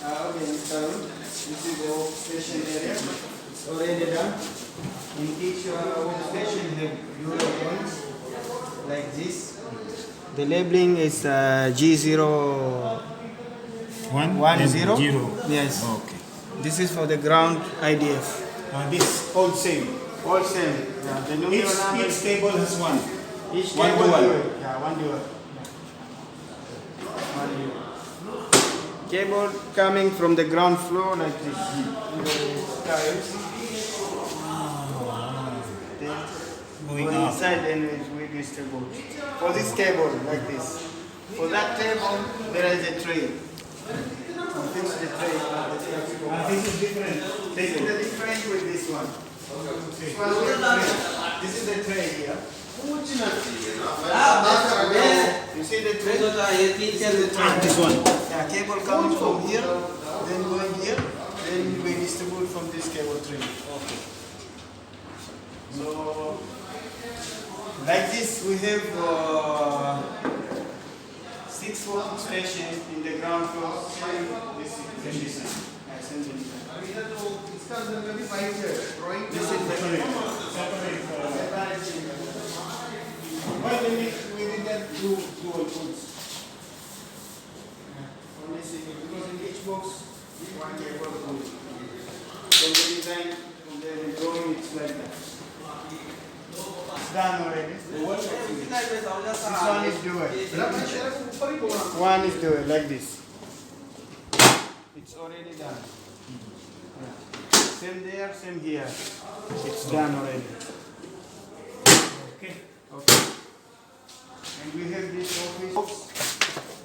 Okay, Mr. This is the workstation area. It's already done. In each workstation you have euro points like this. The labeling is G010. And zero. Yes. Okay. This is for the ground IDF. This all same. All same. Yeah. The numerical number. Each table has one. Each one table dual. dual. Yeah, one dual. One dual. Cable coming from the ground floor like this. The tiles. Going Go up. inside and we distribute. For this table like this. For that table there is a tray. Fix the tray. This is different. This is the difference with this one. This is the tray here. You see the tray? This one. Yeah, cable coming from here, then going here, then we distribute from this cable tray. Okay. So, like this, we have 6 workstations in the ground floor. This is the This is the why we did that dual goods? Only single, because in each box, one cable goes. From the design, from the drawing, it's like that. It's done already. This one is dual. One is dual, like this. It's already done. Yeah. Same there, same here. It's done already. Okay. Okay. And we have this office box.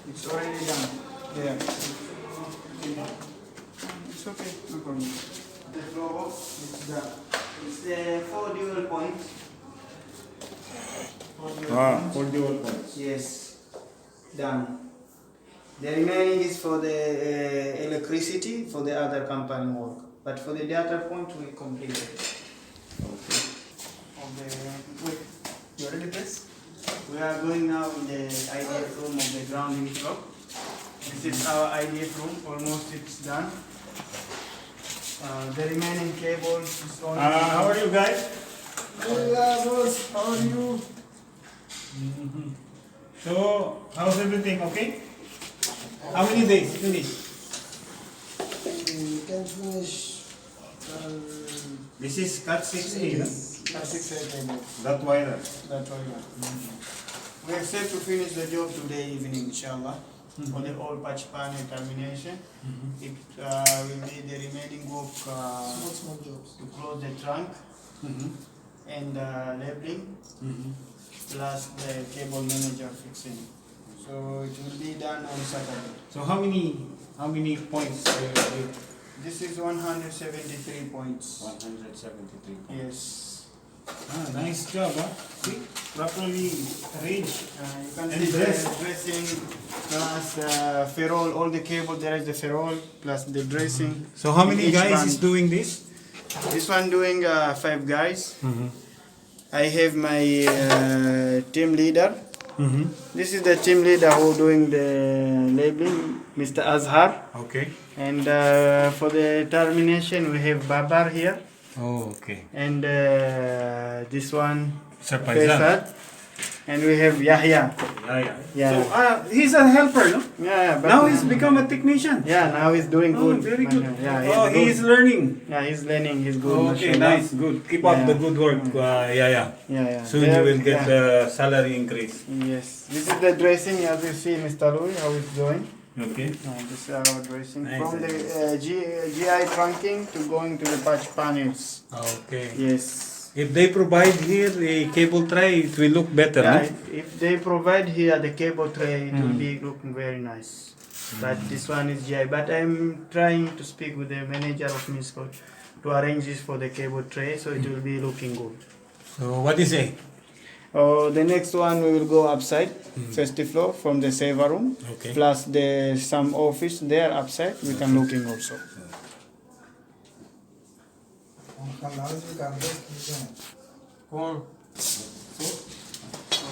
It's already done. There. It's okay, no problem. The floor box, it's done. It's the 4 dual points. 4 dual points. All dual points. Yes. Done. The remaining is for the electricity for the other company work. But for the data point, we completed. Okay. Wait, you ready, please? We are going now in the IDF room of the grounding floor. This is our IDF room, almost it's done. The remaining cables is on. How are you guys? Hello, boss. How are you? So, how's everything? Okay? How many days? Finish. We can finish. This is cut 6A, no? 6 cable. That wire. That's all. We expect to finish the job today evening, inshallah. For the all patch panel termination. It will be the remaining work Small jobs. to close the trunk and labeling plus the cable manager fixing. So it will be done on Saturday. So how many points you This is 173 points. 173 points. Yes. Nice job, huh? See? Properly arranged. You can And see dress. the dressing plus ferrule, all the cable, there is the ferrule plus the dressing. So how many Each guys band. is doing this? This one doing 5 guys. I have my team leader. This is the team leader who doing the labeling, Mr. Azhar. Okay. And for the termination, we have Babar here. Oh, okay. And this one, Sir Faisal. And we have Yahya. Yeah. So he's a helper, no? Yeah, but Now he's become a technician. yeah, now he's doing Oh, good. very good. Yeah, He is learning. Yeah, he's learning. He's good. Okay, mashallah. nice, good. Keep up the good work. Yeah, yeah. Soon There- you will get yeah. the salary increase. Yes. This is the dressing, as you see, Mr. Louis, how it's going. Okay. This is our dressing. Nice, From nice. the GI trunking to going to the patch panels. Okay. Yes. If they provide here a cable tray, it will look better, Yeah, no? if they provide here the cable tray, it will be looking very nice. But this one is GI. But I'm trying to speak with the manager of Misco to arrange this for the cable tray, so it will be looking good. So what is it? The next one we will go upside, first floor from the server room, Okay. plus the some office there upside. We can looking also.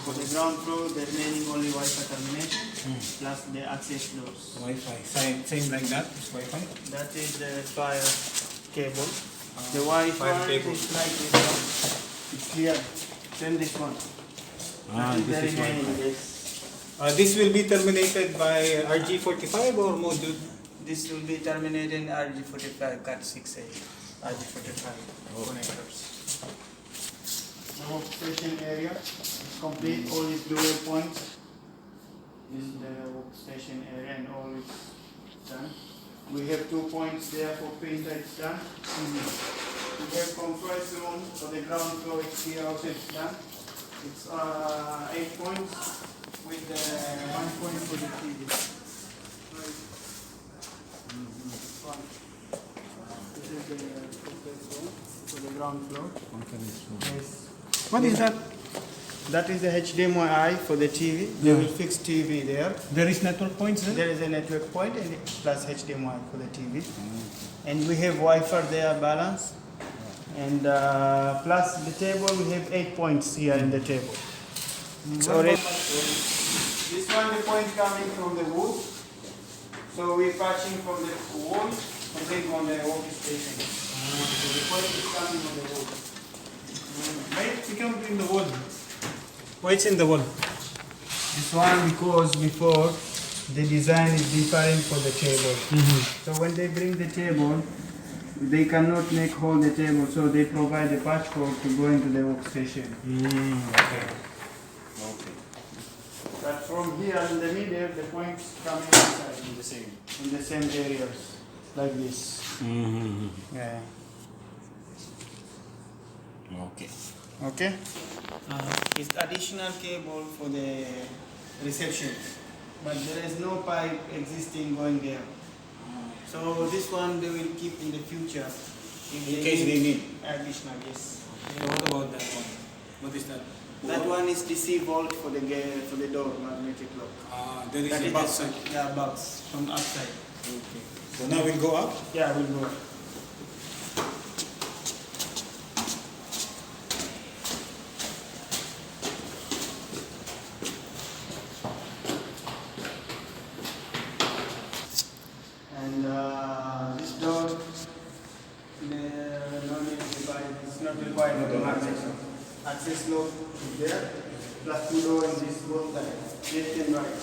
For the ground floor, the remaining only Wi-Fi termination plus the access doors. Wi-Fi. Same like that. It's Wi-Fi. That is the fire cable. The Wi-Fi fire cable. is like this one. It's clear. Then this one. That is the this is remaining. Wi-Fi. Yes. This will be terminated by RG45 or module? This will be terminated in RG45 Cat 6A. RG45 connectors. The workstation area is complete. All is dual points. This is the workstation area and all is done. We have 2 points there for printer, it's done. We have conference room for the ground floor, it's here also it's done. It's 8 points with 1 point for the TV. This is the conference room for the ground floor. Yes. What is that? That is the HDMI for the TV. They will fix TV there. There is network points there? There is a network point and plus HDMI for the TV. And we have Wi-Fi there balance. And plus the table, we have 8 points here in the table. It's already. This one, the point coming from the wood. So we're patching from the wall and then on the workstation. So the point is coming on the wood. Why it become in the wall? Why it's in the wall? This one because before the design is different for the table. So when they bring the table, they cannot make hold the table, so they provide a patch cord to go into the workstation. Okay. But from here in the middle, the points come inside in the same areas, like this. Yeah. Okay. Okay. It's additional cable for the reception, but there is no pipe existing going there. So this one they will keep in the future. If In case they need. additional, yes. What about that one? What is that? That one is DC volt for the door magnetic lock. There is That a is box. Yeah, box from outside. Okay. So now we'll go up. Yeah, we'll go. And this door, no need to buy. It's not required for the access. Access lock is there. Plus 2 doors in this both sides, left and right.